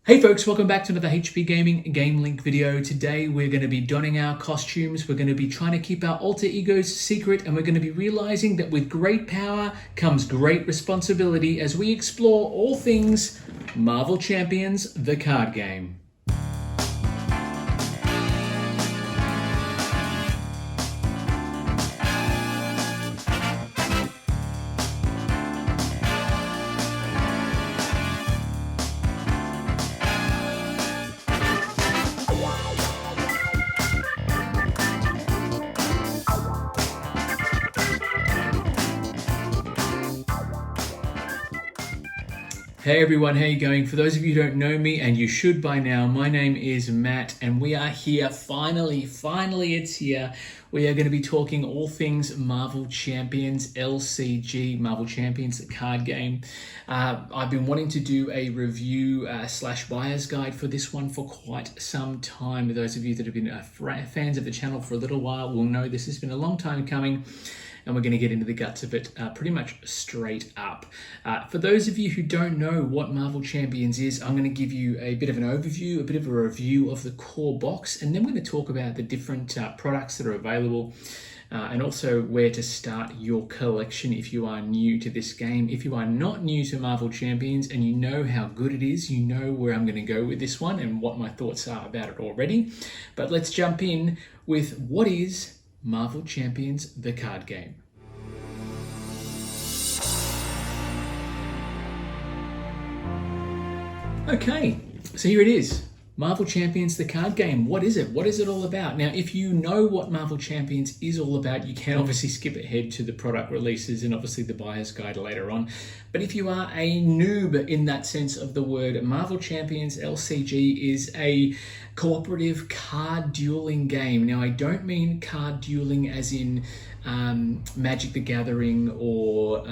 Hey folks, welcome back to another HP Gaming GameLINK video. Today we're going to be donning our costumes, we're going to be trying to keep our alter egos secret, and we're going to be realizing that with great power comes great responsibility as we explore all things Marvel Champions, the card game. Hey everyone, how you going? For those of you who don't know me, and you should by now, my name is Matt, and we are here, finally it's here. We are going to be talking all things Marvel Champions, LCG, Marvel Champions, the card game. I've been wanting to do a review slash buyer's guide for this one for quite some time. Those of you that have been fans of the channel for a little while will know this has been a long time coming. And we're going to get into the guts of it pretty much straight up. For those of you who don't know what Marvel Champions is, I'm going to give you a bit of an overview, a bit of a review of the core box, and then we're going to talk about the different products that are available, and also where to start your collection if you are new to this game. If you are not new to Marvel Champions and you know how good it is, you know where I'm going to go with this one and what my thoughts are about it already. But let's jump in with what is Marvel Champions, the card game. Okay, so here it is. Marvel Champions, the card game. What is it? What is it all about? Now, if you know what Marvel Champions is all about, you can obviously skip ahead to the product releases and obviously the buyer's guide later on. But if you are a noob in that sense of the word, Marvel Champions LCG is a cooperative card dueling game. Now, I don't mean card dueling as in Magic the Gathering or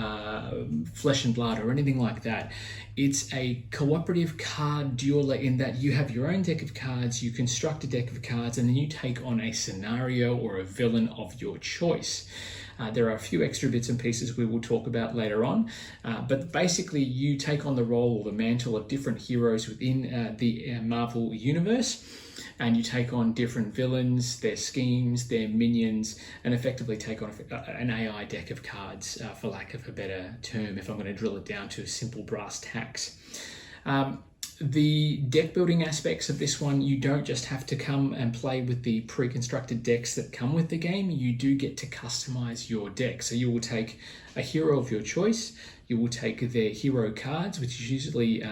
Flesh and Blood or anything like that. It's a cooperative card dueler in that you have your own deck of cards, you construct a deck of cards, and then you take on a scenario or a villain of your choice. There are a few extra bits and pieces we will talk about later on, but basically you take on the role or the mantle of different heroes within the Marvel universe, and you take on different villains, their schemes, their minions, and effectively take on an AI deck of cards, for lack of a better term, if I'm going to drill it down to simple brass tacks. The deck building aspects of this one, you don't just have to come and play with the pre-constructed decks that come with the game. You do get to customize your deck. So you will take a hero of your choice, you will take their hero cards, which is usually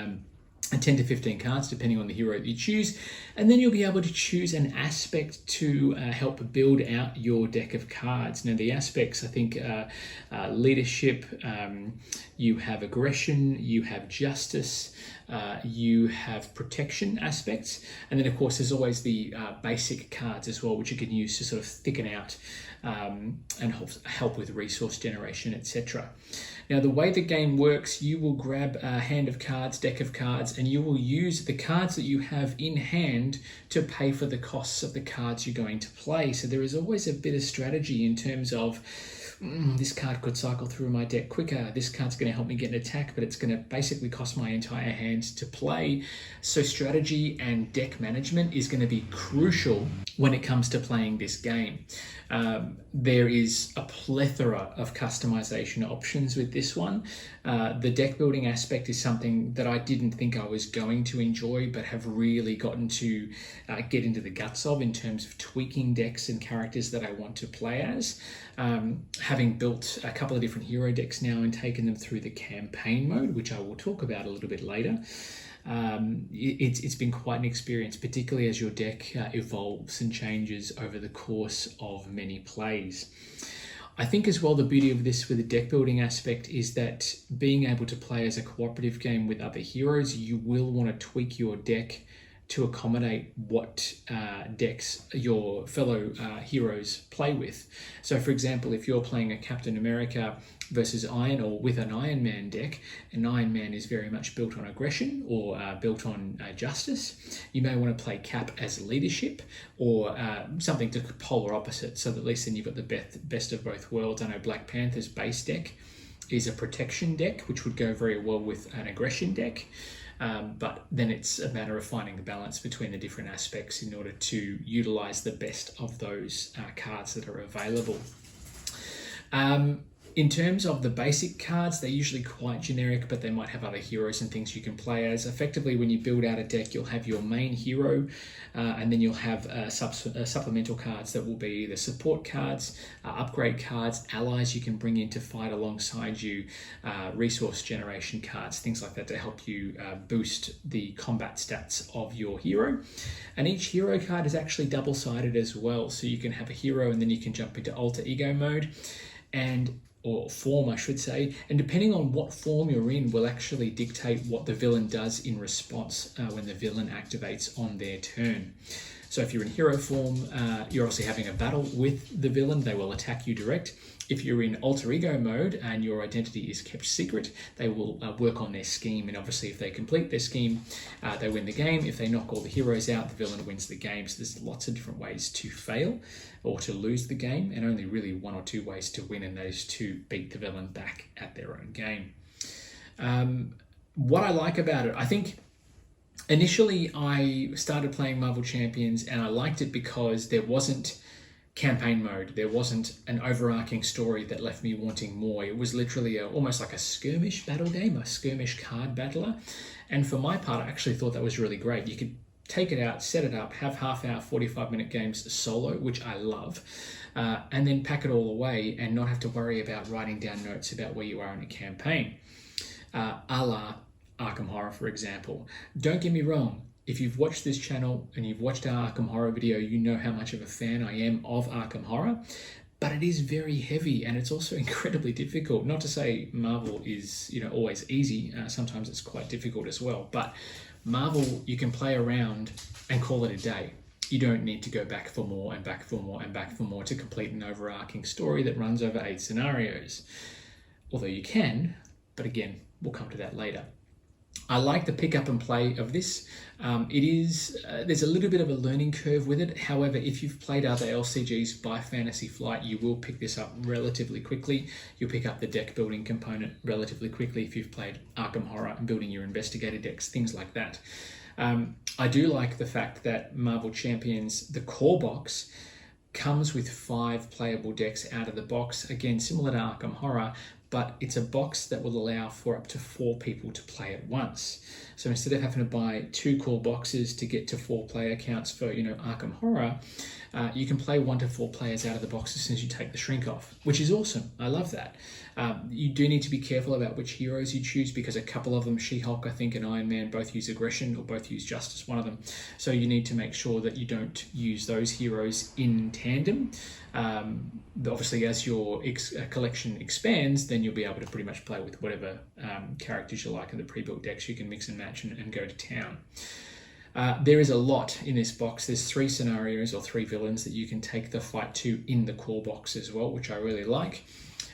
10 to 15 cards, depending on the hero that you choose. And then you'll be able to choose an aspect to help build out your deck of cards. Now, the aspects, I think, leadership, you have aggression, you have justice, you have protection aspects. And then, of course, there's always the basic cards as well, which you can use to sort of thicken out and help with resource generation, etc. Now, the way the game works, you will grab a hand of cards, deck of cards, and you will use the cards that you have in hand to pay for the costs of the cards you're going to play. So there is always a bit of strategy in terms of, this card could cycle through my deck quicker, this card's going to help me get an attack, but it's going to basically cost my entire hand to play. So strategy and deck management is going to be crucial when it comes to playing this game. There is a plethora of customization options with this one. The deck building aspect is something that I didn't think I was going to enjoy, but have really gotten to get into the guts of in terms of tweaking decks and characters that I want to play as. Having built a couple of different hero decks now and taken them through the campaign mode, which I will talk about a little bit later. It's been quite an experience, particularly as your deck evolves and changes over the course of many plays. I think as well the beauty of this with the deck building aspect is that being able to play as a cooperative game with other heroes, you will want to tweak your deck to accommodate what decks your fellow heroes play with. So for example, if you're playing a Captain America versus Iron, or with an Iron Man deck, and Iron Man is very much built on aggression or built on justice, you may want to play Cap as leadership, or something to polar opposite, so that at least then you've got the best of both worlds. I know Black Panther's base deck is a protection deck, which would go very well with an aggression deck. but then it's a matter of finding the balance between the different aspects in order to utilize the best of those cards that are available. In terms of the basic cards, they're usually quite generic, but they might have other heroes and things you can play as. Effectively, when you build out a deck, you'll have your main hero, and then you'll have supplemental cards that will be either support cards, upgrade cards, allies you can bring in to fight alongside you, resource generation cards, things like that to help you boost the combat stats of your hero. And each hero card is actually double-sided as well, so you can have a hero and then you can jump into alter ego mode, or form, I should say, and depending on what form you're in will actually dictate what the villain does in response when the villain activates on their turn. So if you're in hero form, you're obviously having a battle with the villain. They will attack you direct. If you're in alter ego mode and your identity is kept secret, they will work on their scheme. And obviously if they complete their scheme, they win the game. If they knock all the heroes out, the villain wins the game. So there's lots of different ways to fail or to lose the game, and only really one or two ways to win, and those to beat the villain back at their own game. What I like about it, I think initially I started playing Marvel Champions and I liked it because there wasn't campaign mode. There wasn't an overarching story that left me wanting more. It was literally almost like a skirmish battle game, a skirmish card battler. And for my part, I actually thought that was really great. You could take it out, set it up, have half-hour, 45-minute games solo, which I love, and then pack it all away and not have to worry about writing down notes about where you are in a campaign. A la Arkham Horror, for example. Don't get me wrong. If you've watched this channel and you've watched our Arkham Horror video, you know how much of a fan I am of Arkham Horror, but it is very heavy and it's also incredibly difficult. Not to say Marvel is, always easy. Sometimes it's quite difficult as well, but Marvel, you can play around and call it a day. You don't need to go back for more and back for more and back for more to complete an overarching story that runs over 8 scenarios. Although you can, but again, we'll come to that later. I like the pick up and play of this. There's a little bit of a learning curve with it. However, if you've played other LCGs by Fantasy Flight, you will pick this up relatively quickly. You'll pick up the deck building component relatively quickly if you've played Arkham Horror and building your investigator decks, things like that. I do like the fact that Marvel Champions, the core box, comes with 5 playable decks out of the box. Again, similar to Arkham Horror, but it's a box that will allow for up to 4 people to play at once. So instead of having to buy 2 core boxes to get to 4 player counts for, Arkham Horror, you can play 1 to 4 players out of the box as soon as you take the shrink off, which is awesome. I love that. You do need to be careful about which heroes you choose because a couple of them, She-Hulk, I think, and Iron Man, both use aggression or both use justice, one of them. So you need to make sure that you don't use those heroes in tandem. Obviously, as your collection expands, then you'll be able to pretty much play with whatever characters you like in the pre-built decks. You can mix and match and go to town. There is a lot in this box. There's 3 scenarios or 3 villains that you can take the fight to in the core box as well, which I really like.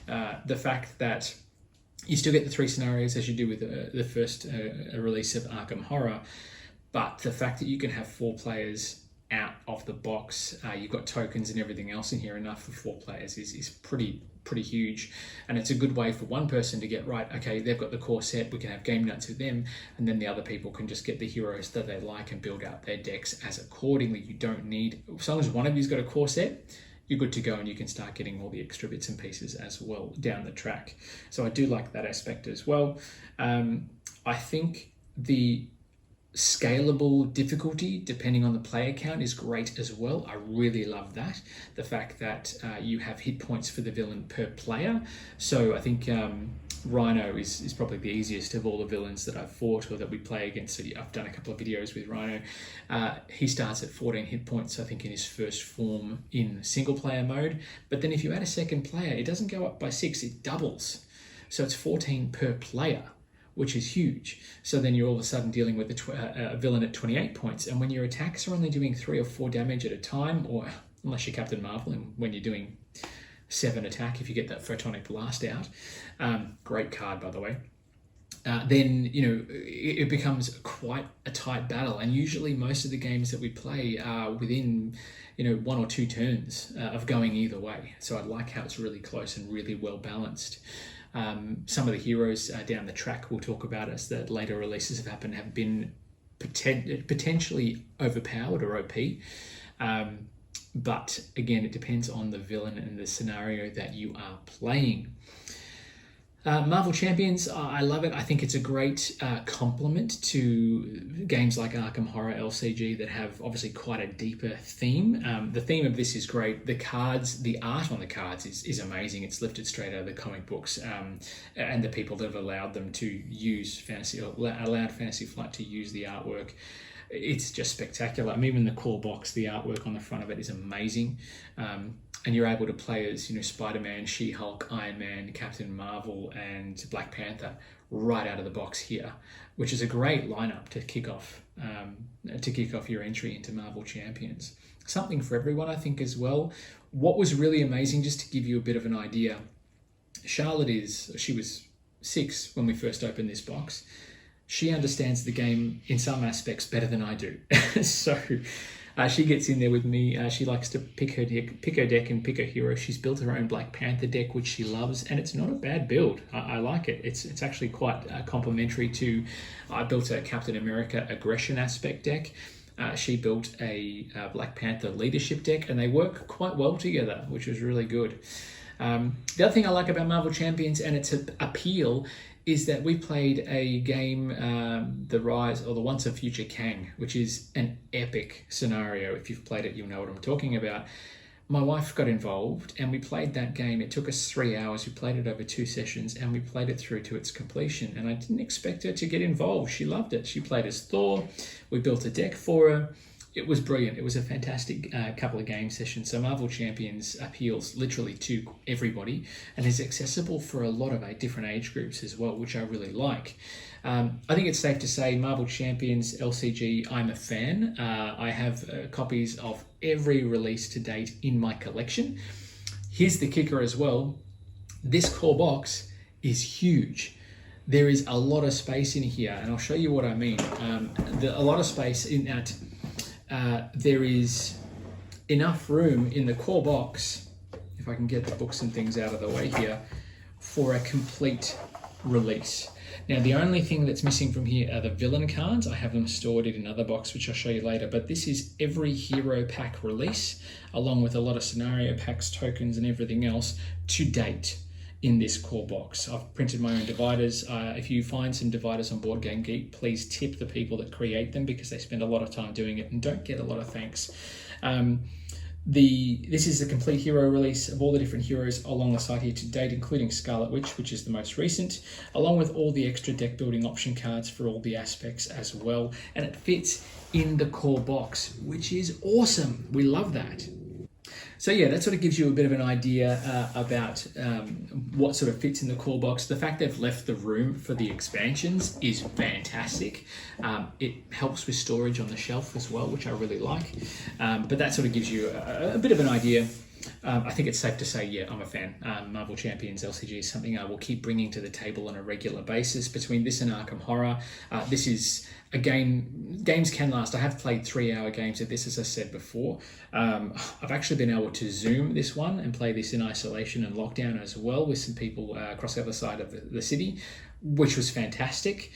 The fact that you still get the 3 scenarios as you do with the first release of Arkham Horror, but the fact that you can have 4 players out of the box, you've got tokens and everything else in here, enough for 4 players is pretty huge, and it's a good way for one person to get right, okay, they've got the core set, we can have game nuts with them, and then the other people can just get the heroes that they like and build out their decks as accordingly. You don't need, as long as one of you's got a core set, you're good to go and you can start getting all the extra bits and pieces as well down the track. So I do like that aspect as well. I think the scalable difficulty depending on the player count is great as well. I really love that. The fact that you have hit points for the villain per player. So I think Rhino is probably the easiest of all the villains that I've fought or that we play against. So I've done a couple of videos with Rhino. He starts at 14 hit points, I think, in his first form in single player mode. But then if you add a second player, it doesn't go up by 6, it doubles. So it's 14 per player, which is huge. So then you're all of a sudden dealing with a villain at 28 points. And when your attacks are only doing 3 or 4 damage at a time, or unless you're Captain Marvel and when you're doing 7 attack, if you get that Photonic Blast out, great card, by the way, then, it becomes quite a tight battle. And usually most of the games that we play are within, 1 or 2 turns of going either way. So I like how it's really close and really well balanced. Some of the heroes down the track we'll talk about as the later releases have happened have been potentially overpowered or OP. But again, it depends on the villain and the scenario that you are playing. Marvel Champions, I love it. I think it's a great complement to games like Arkham Horror LCG that have obviously quite a deeper theme. The theme of this is great. The cards, the art on the cards is amazing. It's lifted straight out of the comic books, and the people that have allowed them to use allowed Fantasy Flight to use the artwork. It's just spectacular. I mean, even the core box, the artwork on the front of it is amazing. And you're able to play as, Spider-Man, She-Hulk, Iron Man, Captain Marvel, and Black Panther right out of the box here, which is a great lineup to kick off your entry into Marvel Champions. Something for everyone, I think, as well. What was really amazing, just to give you a bit of an idea, she was 6 when we first opened this box. She understands the game in some aspects better than I do. So she gets in there with me. She likes to pick her deck and pick her hero. She's built her own Black Panther deck, which she loves, and it's not a bad build. I like it. It's actually quite complementary to. I built a Captain America aggression aspect deck. She built a Black Panther leadership deck, and they work quite well together, which was really good. The other thing I like about Marvel Champions and its appeal is that we played a game, The Rise or the Once and Future Kang, which is an epic scenario. If you've played it, you'll know what I'm talking about. My wife got involved and we played that game. It took us 3 hours. We played it over 2 sessions and we played it through to its completion. And I didn't expect her to get involved. She loved it. She played as Thor. We built a deck for her. It was brilliant. It was a fantastic couple of game sessions. So Marvel Champions appeals literally to everybody and is accessible for a lot of different age groups as well, which I really like. I think it's safe to say Marvel Champions LCG, I'm a fan. I have copies of every release to date in my collection. Here's the kicker as well. This core box is huge. There is a lot of space in here, and I'll show you what I mean. A lot of space in that. There is enough room in the core box, if I can get the books and things out of the way here, for a complete release. Now, the only thing that's missing from here are the villain cards. I have them stored in another box, which I'll show you later, but this is every hero pack release, along with a lot of scenario packs, tokens, and everything else to date in this core box. I've printed my own dividers. If you find some dividers on Board Game Geek, please tip the people that create them because they spend a lot of time doing it and don't get a lot of thanks. This is a complete hero release of all the different heroes along the side here to date, including Scarlet Witch, which is the most recent, along with all the extra deck building option cards for all the aspects as well. And it fits in the core box, which is awesome. We love that. So yeah, that sort of gives you a bit of an idea about what sort of fits in the core box. The fact they've left the room for the expansions is fantastic. It helps with storage on the shelf as well, which I really like. But that sort of gives you a bit of an idea. I think it's safe to say, yeah, I'm a fan. Marvel Champions LCG is something I will keep bringing to the table on a regular basis. Between this and Arkham Horror, this is a game. Games can last. I have played 3-hour games of this, as I said before. I've actually been able to Zoom this one and play this in isolation and lockdown as well with some people across the other side of the city, which was fantastic.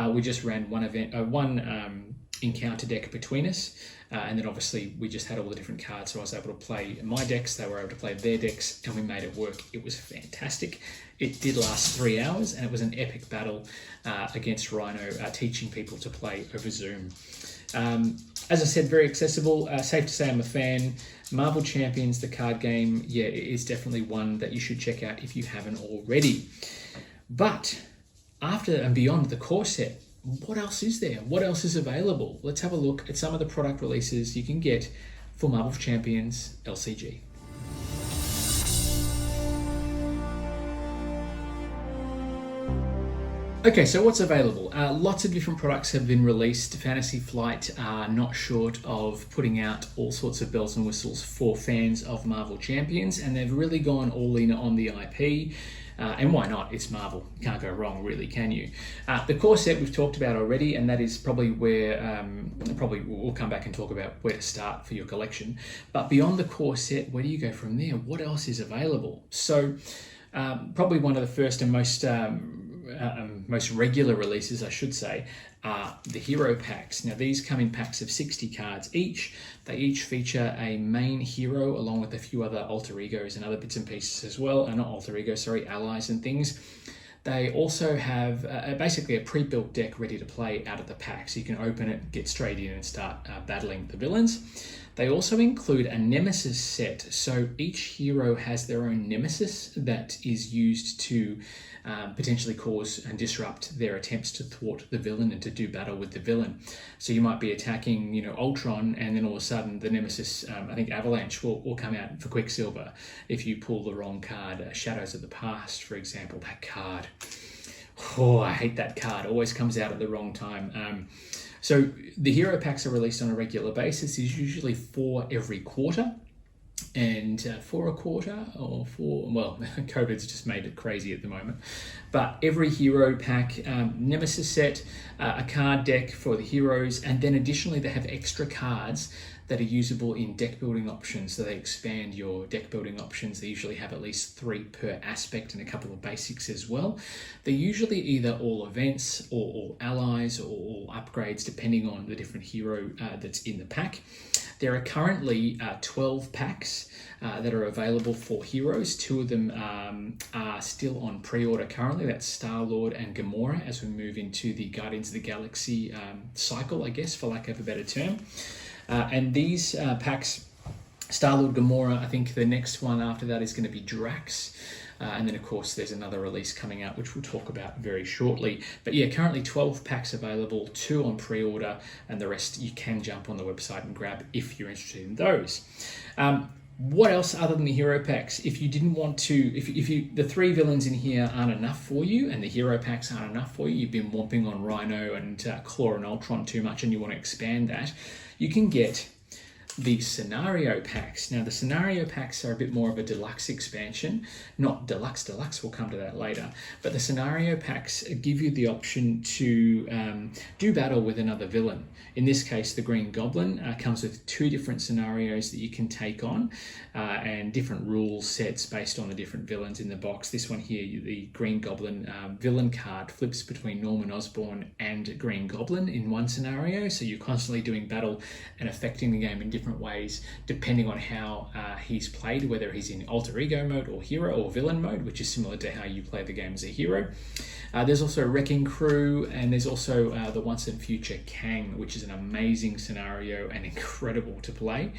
We just ran one encounter deck between us. And then obviously we just had all the different cards, so I was able to play my decks, they were able to play their decks, and we made it work. It was fantastic. It did last 3 hours, and it was an epic battle against Rhino, teaching people to play over Zoom. As I said, very accessible. Safe to say I'm a fan. Marvel Champions, the card game, yeah, it is definitely one that you should check out if you haven't already. But after and beyond the core set, what else is there? What else is available? Let's have a look at some of the product releases you can get for Marvel Champions LCG. Okay, so what's available? Lots of different products have been released. Fantasy Flight are not short of putting out all sorts of bells and whistles for fans of Marvel Champions, and they've really gone all in on the IP. And why not? It's Marvel. Can't go wrong, really, can you? The core set we've talked about already, and that is probably where probably we'll come back and talk about where to start for your collection. But beyond the core set, where do you go from there? What else is available? So Probably one of the first and most regular releases, I should say, are the hero packs. Now these come in packs of 60 cards each. They each feature a main hero along with a few other alter egos and other bits and pieces as well. Not alter egos, sorry, allies and things. They also have basically a pre-built deck ready to play out of the pack, so you can open it, get straight in and start battling the villains. They also include a nemesis set, so each hero has their own nemesis that is used to potentially cause and disrupt their attempts to thwart the villain and to do battle with the villain. So you might be attacking, Ultron, and then all of a sudden the nemesis, I think Avalanche, will come out for Quicksilver if you pull the wrong card. Shadows of the Past, for example, that card. Oh, I hate that card. Always comes out at the wrong time. So the hero packs are released on a regular basis. There's usually 4 every quarter. And for a quarter or COVID's just made it crazy at the moment. But every hero pack, nemesis set, a card deck for the heroes, and then additionally they have extra cards that are usable in deck building options. So they expand your deck building options. They usually have at least 3 per aspect and a couple of basics as well. They're usually either all events or all allies or all upgrades, depending on the different hero that's in the pack. There are currently 12 packs that are available for heroes. 2 of them are still on pre-order currently. That's Star-Lord and Gamora as we move into the Guardians of the Galaxy cycle, I guess, for lack of a better term. And these packs, Star-Lord, Gamora, I think the next one after that is going to be Drax. And then, of course, there's another release coming out, which we'll talk about very shortly. But yeah, currently 12 packs available, 2 on pre-order, and the rest you can jump on the website and grab if you're interested in those. What else other than the hero packs? If you didn't want to, if the 3 villains in here aren't enough for you, and the hero packs aren't enough for you, you've been whomping on Rhino and Claw and Ultron too much, and you want to expand that, you can get the scenario packs. Now the scenario packs are a bit more of a deluxe expansion, not deluxe, we'll come to that later, but the scenario packs give you the option to do battle with another villain. In this case, the Green Goblin comes with 2 different scenarios that you can take on and different rule sets based on the different villains in the box. This one here, the Green Goblin villain card flips between Norman Osborn and Green Goblin in one scenario, so you're constantly doing battle and affecting the game in different ways depending on how he's played, whether he's in alter ego mode or hero or villain mode, which is similar to how you play the game as a hero. There's also Wrecking Crew, and there's also the Once and Future Kang, which is an amazing scenario and incredible to play.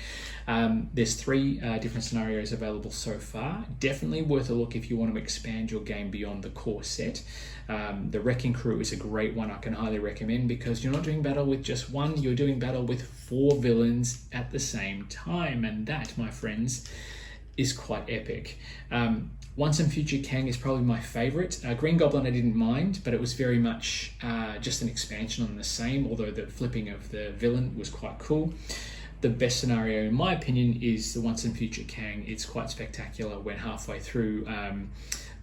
There's 3 different scenarios available so far. Definitely worth a look if you want to expand your game beyond the core set. The Wrecking Crew is a great one I can highly recommend, because you're not doing battle with just one, you're doing battle with 4 villains at the same time, and that, my friends, is quite epic. Once and Future Kang is probably my favorite. Green Goblin I didn't mind, but it was very much just an expansion on the same, although the flipping of the villain was quite cool. The best scenario, in my opinion, is the Once and Future Kang. It's quite spectacular when halfway through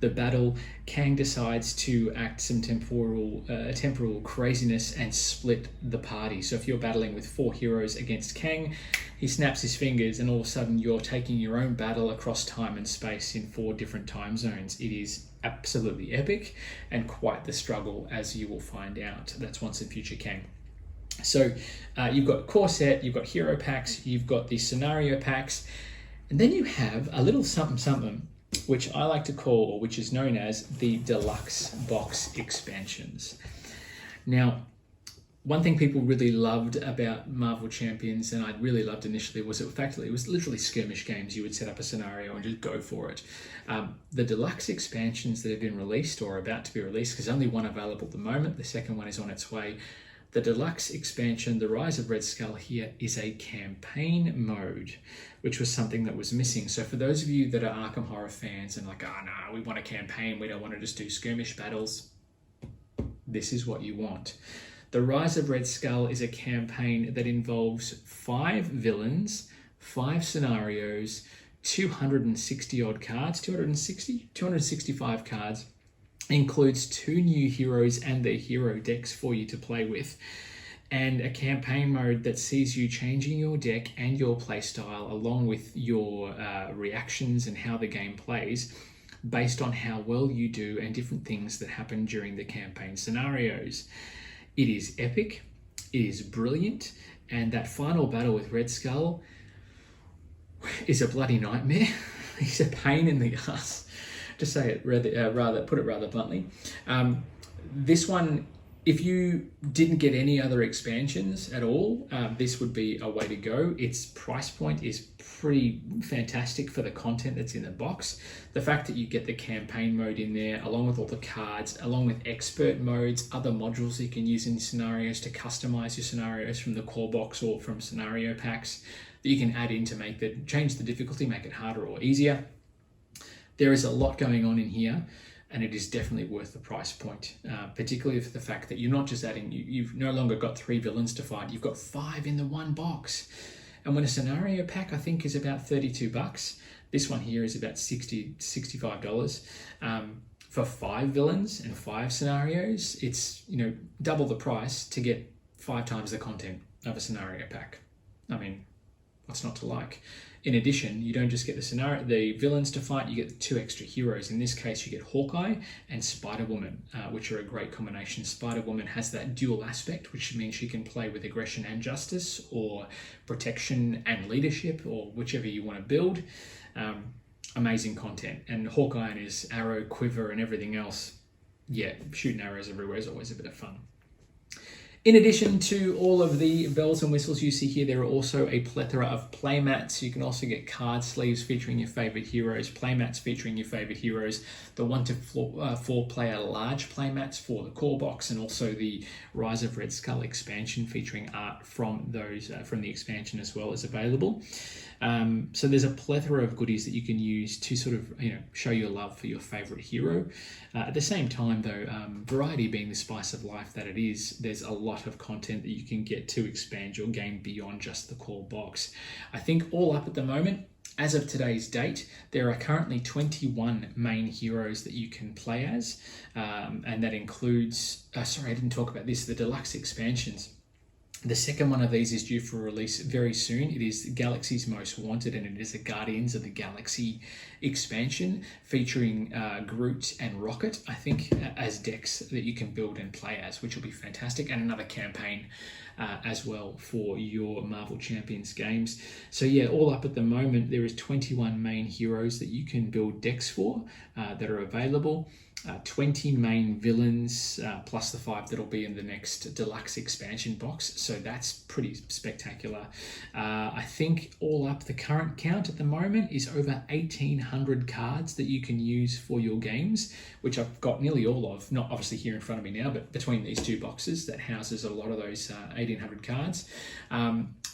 the battle, Kang decides to act some temporal craziness and split the party. So if you're battling with 4 heroes against Kang, he snaps his fingers and all of a sudden you're taking your own battle across time and space in 4 different time zones. It is absolutely epic and quite the struggle, as you will find out. That's Once and Future Kang. So you've got core set, you've got hero packs, you've got the scenario packs, and then you have a little something which I like to call, or which is known as, the deluxe box expansions. Now, one thing people really loved about Marvel Champions, and I really loved initially, was it was literally skirmish games. You would set up a scenario and just go for it. The deluxe expansions that have been released or are about to be released, because only one available at the moment, the second one is on its way. The deluxe expansion, The Rise of Red Skull, here is a campaign mode, which was something that was missing. So for those of you that are Arkham Horror fans and like, oh no, we want a campaign, we don't want to just do skirmish battles, this is what you want. The Rise of Red Skull is a campaign that involves 5 villains, 5 scenarios, 260 odd cards, 265 cards, includes 2 new heroes and their hero decks for you to play with, and a campaign mode that sees you changing your deck and your playstyle along with your reactions and how the game plays based on how well you do and different things that happen during the campaign scenarios. It is epic, it is brilliant, and that final battle with Red Skull is a bloody nightmare. He's a pain in the ass, to say it put it rather bluntly. This one, if you didn't get any other expansions at all, this would be a way to go. Its price point is pretty fantastic for the content that's in the box. The fact that you get the campaign mode in there, along with all the cards, along with expert modes, other modules you can use in scenarios to customize your scenarios from the core box or from scenario packs that you can add in to change the difficulty, make it harder or easier. There is a lot going on in here, and it is definitely worth the price point, particularly for the fact that you're not just adding, you've no longer got 3 villains to fight, you've got 5 in the one box. And when a scenario pack, I think, is about $32, this one here is about $60 to $65. For 5 villains and 5 scenarios, it's, double the price to get 5 times the content of a scenario pack. I mean, what's not to like? In addition, you don't just get the villains to fight, you get 2 extra heroes. In this case, you get Hawkeye and Spider-Woman, which are a great combination. Spider-Woman has that dual aspect, which means she can play with aggression and justice, or protection and leadership, or whichever you want to build. Amazing content. And Hawkeye and his arrow, quiver, and everything else, yeah, shooting arrows everywhere is always a bit of fun. In addition to all of the bells and whistles you see here, there are also a plethora of playmats. You can also get card sleeves featuring your favorite heroes, playmats featuring your favorite heroes, the 1 to 4 player large playmats for the core box, and also the Rise of Red Skull expansion featuring art from the expansion as well is available. So there's a plethora of goodies that you can use to sort of show your love for your favorite hero. At the same time, though, variety being the spice of life that it is, there's a lot of content that you can get to expand your game beyond just the core box. I think all up at the moment, as of today's date, there are currently 21 main heroes that you can play as, and that includes, sorry, I didn't talk about this, the deluxe expansions. The second one of these is due for release very soon. It is Galaxy's Most Wanted, and it is a Guardians of the Galaxy expansion featuring Groot and Rocket, I think, as decks that you can build and play as, which will be fantastic, and another campaign as well for your Marvel Champions games. So yeah, all up at the moment, there is 21 main heroes that you can build decks for that are available. 20 main villains, plus the 5 that'll be in the next deluxe expansion box. So that's pretty spectacular. I think all up, the current count at the moment is over 1,800 cards that you can use for your games, which I've got nearly all of, not obviously here in front of me now, but between these 2 boxes that houses a lot of those 1,800 cards.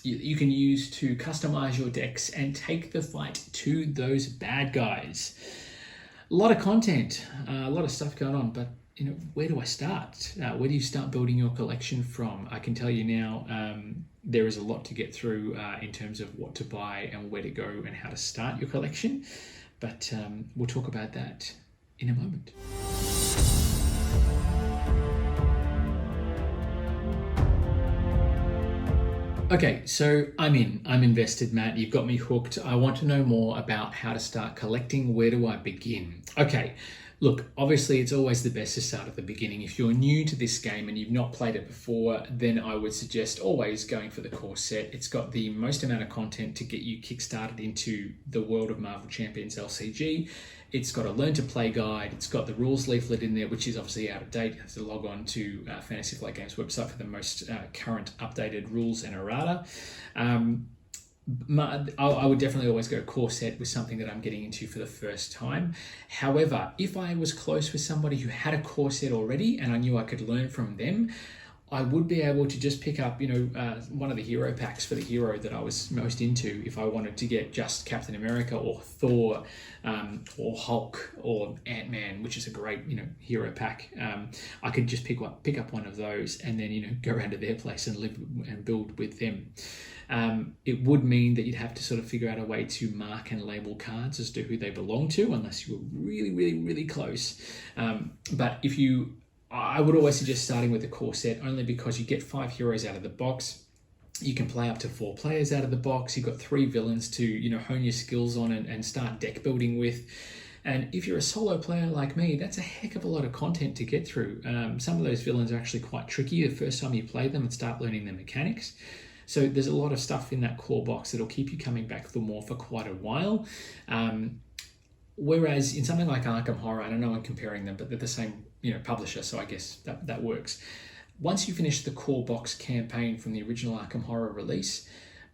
You can use to customize your decks and take the fight to those bad guys. A lot of content, a lot of stuff going on, but where do I start? Where do you start building your collection from? I can tell you now, there is a lot to get through in terms of what to buy and where to go and how to start your collection, but we'll talk about that in a moment. Okay, so I'm invested, Matt. You've got me hooked. I want to know more about how to start collecting. Where do I begin? Okay, look, obviously it's always the best to start at the beginning. If you're new to this game and you've not played it before, then I would suggest always going for the core set. It's got the most amount of content to get you kickstarted into the world of Marvel Champions LCG. It's got a learn to play guide. It's got the rules leaflet in there, which is obviously out of date. You have to log on to Fantasy Flight Games website for the most current updated rules and errata. I would definitely always go core set with something that I'm getting into for the first time. However, if I was close with somebody who had a core set already and I knew I could learn from them, I would be able to just pick up, one of the hero packs for the hero that I was most into if I wanted to get just Captain America or Thor or Hulk or Ant-Man, which is a great, hero pack. I could just pick up one of those and then, go around to their place and live and build with them. It would mean that you'd have to sort of figure out a way to mark and label cards as to who they belong to, unless you were really, really, really close. But I would always suggest starting with the core set, only because you get 5 heroes out of the box. You can play up to 4 players out of the box. You've got 3 villains to hone your skills on and start deck building with. And if you're a solo player like me, that's a heck of a lot of content to get through. Some of those villains are actually quite tricky the first time you play them and start learning their mechanics. So there's a lot of stuff in that core box that'll keep you coming back for more for quite a while. Whereas in something like Arkham Horror, and I know I'm comparing them, but they're the same publisher, so I guess that works. Once you finish the core box campaign from the original Arkham Horror release,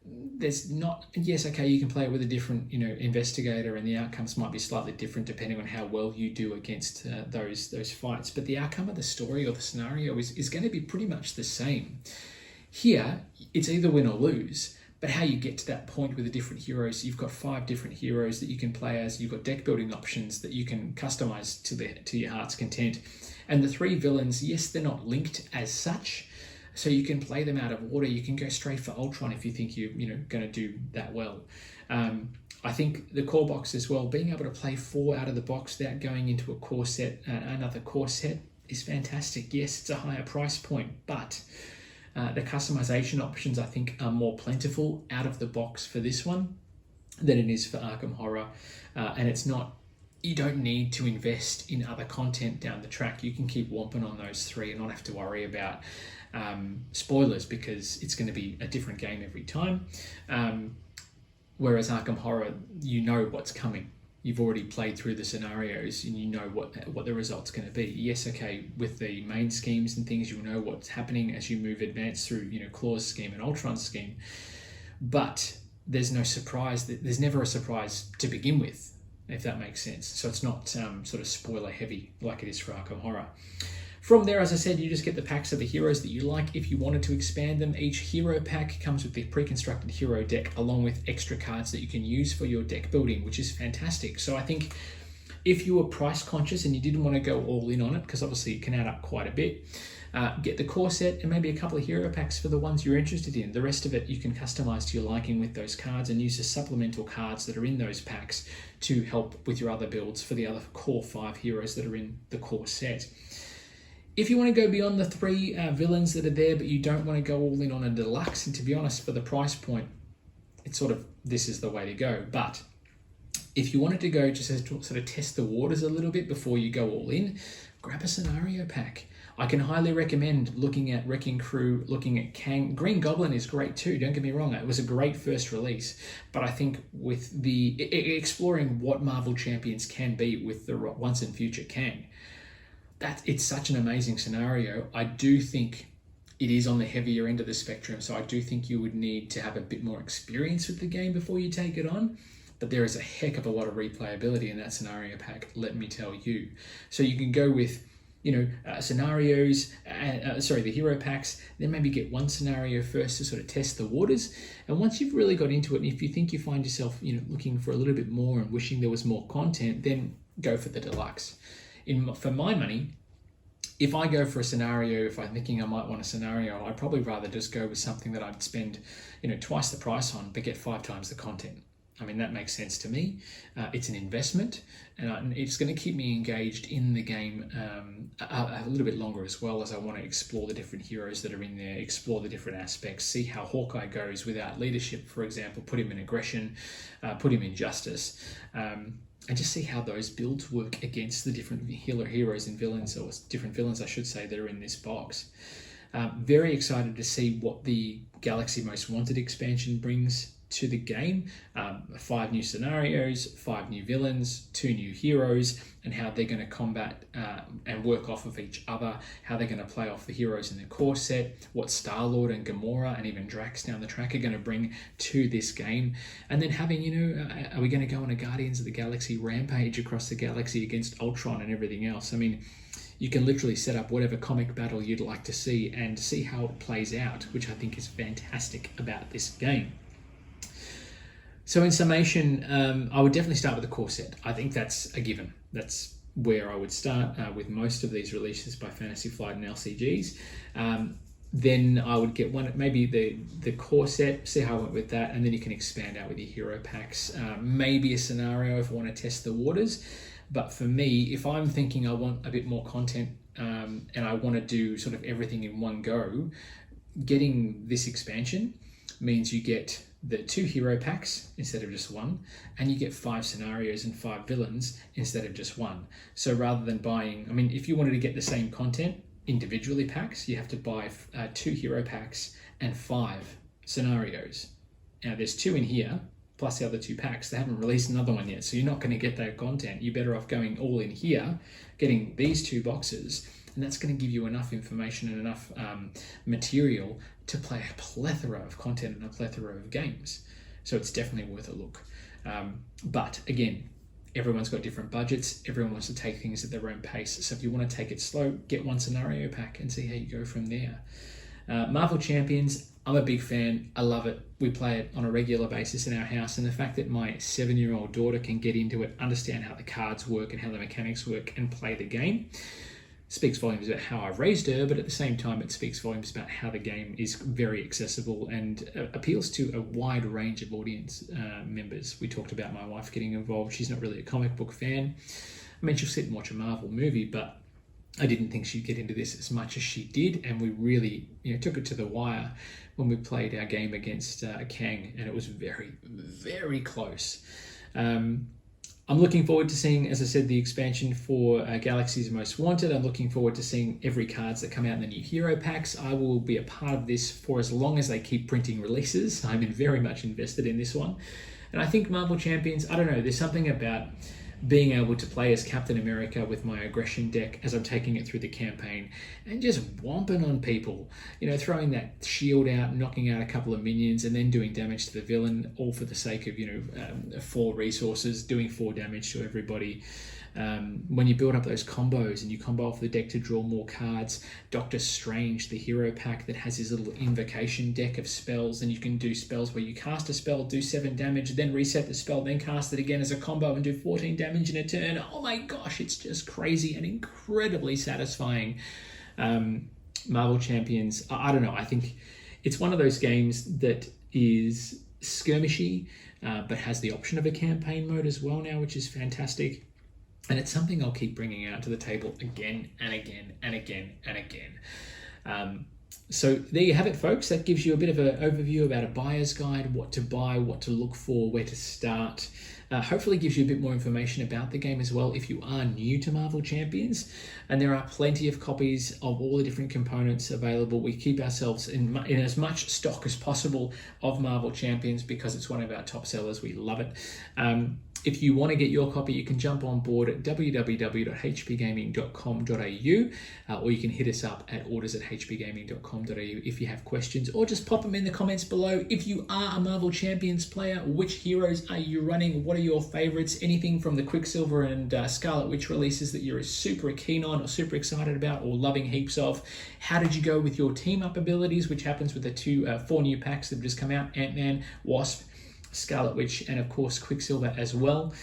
there's not, yes, okay, you can play it with a different investigator, and the outcomes might be slightly different depending on how well you do against those fights, but the outcome of the story or the scenario is going to be pretty much the same. Here, it's either win or lose, but how you get to that point with the different heroes, you've got 5 different heroes that you can play as, you've got deck building options that you can customize to your heart's content. And the 3 villains, yes, they're not linked as such, so you can play them out of order. You can go straight for Ultron if you think you're going to do that well. I think the core box as well, being able to play 4 out of the box without going into a core set, another core set, is fantastic. Yes, it's a higher price point, but the customization options, I think, are more plentiful out of the box for this one than it is for Arkham Horror. And it's not, you don't need to invest in other content down the track. You can keep whomping on those 3 and not have to worry about spoilers, because it's going to be a different game every time. Whereas Arkham Horror, you know what's coming. You've already played through the scenarios and you know what the result's going to be. Yes, okay, with the main schemes and things, you'll know what's happening as you advance through, Claw's scheme and Ultron's scheme. But there's no surprise. There's never a surprise to begin with, if that makes sense. So it's not sort of spoiler heavy like it is for Arkham Horror. From there, as I said, you just get the packs of the heroes that you like. If you wanted to expand them, each hero pack comes with the pre-constructed hero deck along with extra cards that you can use for your deck building, which is fantastic. So I think if you were price conscious and you didn't want to go all in on it, because obviously it can add up quite a bit, get the core set and maybe a couple of hero packs for the ones you're interested in. The rest of it you can customize to your liking with those cards and use the supplemental cards that are in those packs to help with your other builds for the other core 5 heroes that are in the core set. If you want to go beyond the 3 villains that are there, but you don't want to go all in on a deluxe, and to be honest, for the price point, it's sort of, this is the way to go. But if you wanted to go just to sort of test the waters a little bit before you go all in, grab a scenario pack. I can highly recommend looking at Wrecking Crew, looking at Kang. Green Goblin is great too, don't get me wrong. It was a great first release, but I think with the exploring what Marvel Champions can be with the once and future Kang, it's such an amazing scenario. I do think it is on the heavier end of the spectrum, so I do think you would need to have a bit more experience with the game before you take it on, but there is a heck of a lot of replayability in that scenario pack, let me tell you. So you can go with scenarios, the hero packs, then maybe get one scenario first to sort of test the waters, and once you've really got into it, and if you think you find yourself looking for a little bit more and wishing there was more content, then go for the deluxe. For my money, if I go for a scenario, if I'm thinking I might want a scenario, I'd probably rather just go with something that I'd spend, twice the price on, but get 5 times the content. I mean, that makes sense to me. It's an investment, and it's going to keep me engaged in the game a little bit longer, as well as I want to explore the different heroes that are in there, explore the different aspects, see how Hawkeye goes without leadership, for example, put him in aggression, put him in justice. And just see how those builds work against the different heroes and villains, or different villains, I should say, that are in this box. Very excited to see what the Galaxy Most Wanted expansion brings to the game. 5 new scenarios, 5 new villains, 2 new heroes, and how they're going to combat and work off of each other, how they're going to play off the heroes in the core set, what Star-Lord and Gamora and even Drax down the track are going to bring to this game, and then having, are we going to go on a Guardians of the Galaxy rampage across the galaxy against Ultron and everything else? I mean, you can literally set up whatever comic battle you'd like to see and see how it plays out, which I think is fantastic about this game. So in summation, I would definitely start with the core set. I think that's a given. That's where I would start with most of these releases by Fantasy Flight and LCGs. Then I would get maybe the core set, see how I went with that, and then you can expand out with your hero packs. Maybe a scenario if I want to test the waters. But for me, if I'm thinking I want a bit more content and I want to do sort of everything in one go, getting this expansion means you get the 2 hero packs instead of just one, and you get 5 scenarios and 5 villains instead of just one. So rather than buying, I mean, if you wanted to get the same content individually packs, you have to buy 2 hero packs and 5 scenarios. Now there's 2 in here, plus the other 2 packs. They haven't released another one yet, so you're not going to get that content. You're better off going all in here, getting these 2 boxes, and that's going to give you enough information and enough material to play a plethora of content and a plethora of games. So it's definitely worth a look. But again, everyone's got different budgets. Everyone wants to take things at their own pace. So if you want to take it slow, get one scenario pack and see how you go from there. Marvel Champions, I'm a big fan. I love it. We play it on a regular basis in our house, and the fact that my 7-year-old daughter can get into it, understand how the cards work and how the mechanics work, and play the game speaks volumes about how I've raised her, but at the same time it speaks volumes about how the game is very accessible and appeals to a wide range of audience members. We talked about my wife getting involved. She's not really a comic book fan. I mean, she'll sit and watch a Marvel movie, but I didn't think she'd get into this as much as she did, and we really took it to the wire when we played our game against Kang, and it was very, very close. I'm looking forward to seeing, as I said, the expansion for Galaxy's Most Wanted. I'm looking forward to seeing every cards that come out in the new hero packs. I will be a part of this for as long as they keep printing releases. I'm very much invested in this one. And I think Marvel Champions, I don't know, there's something about being able to play as Captain America with my aggression deck as I'm taking it through the campaign and just whomping on people, throwing that shield out, knocking out a couple of minions, and then doing damage to the villain, all for the sake of 4 resources, doing 4 damage to everybody. When you build up those combos and you combo off the deck to draw more cards, Doctor Strange, the hero pack that has his little invocation deck of spells, and you can do spells where you cast a spell, do 7 damage, then reset the spell, then cast it again as a combo and do 14 damage in a turn. Oh my gosh, it's just crazy and incredibly satisfying. Marvel Champions, I don't know, I think it's one of those games that is skirmishy, but has the option of a campaign mode as well now, which is fantastic. And it's something I'll keep bringing out to the table again and again and again and again. So there you have it, folks. That gives you a bit of an overview about a buyer's guide, what to buy, what to look for, where to start. Hopefully gives you a bit more information about the game as well if you are new to Marvel Champions. And there are plenty of copies of all the different components available. We keep ourselves in as much stock as possible of Marvel Champions because it's one of our top sellers. We love it. If you want to get your copy, you can jump on board at www.hpgaming.com.au or you can hit us up at orders@hpgaming.com.au if you have questions, or just pop them in the comments below. If you are a Marvel Champions player, which heroes are you running? What are your favorites? Anything from the Quicksilver and Scarlet Witch releases that you're super keen on or super excited about or loving heaps of? How did you go with your team up abilities, which happens with the 4 new packs that have just come out, Ant-Man, Wasp, Scarlet Witch, and of course Quicksilver as well.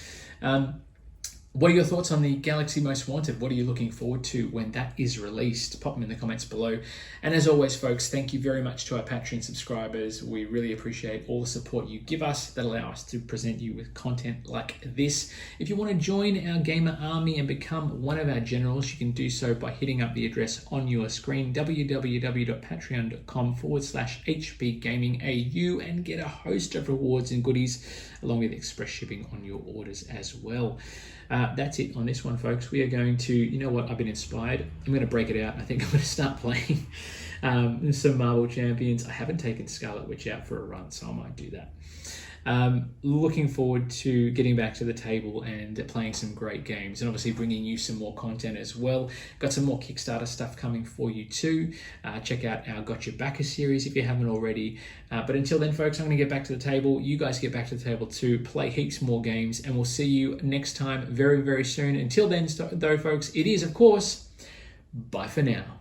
What are your thoughts on the Galaxy Most Wanted? What are you looking forward to when that is released? Pop them in the comments below. And as always, folks, thank you very much to our Patreon subscribers. We really appreciate all the support you give us that allow us to present you with content like this. If you want to join our gamer army and become one of our generals, you can do so by hitting up the address on your screen, www.patreon.com/hpgamingau, and get a host of rewards and goodies along with express shipping on your orders as well. That's it on this one, folks. We are going to, I've been inspired. I'm going to break it out. I think I'm going to start playing some Marvel Champions. I haven't taken Scarlet Witch out for a run, so I might do that. Looking forward to getting back to the table and playing some great games, and obviously bringing you some more content as well. Got some more Kickstarter stuff coming for you too. Check out our Gotcha Backer series if you haven't already. But until then, folks, I'm going to get back to the table. You guys get back to the table too. Play heaps more games, and we'll see you next time very, very soon. Until then, though, folks, it is, of course, bye for now.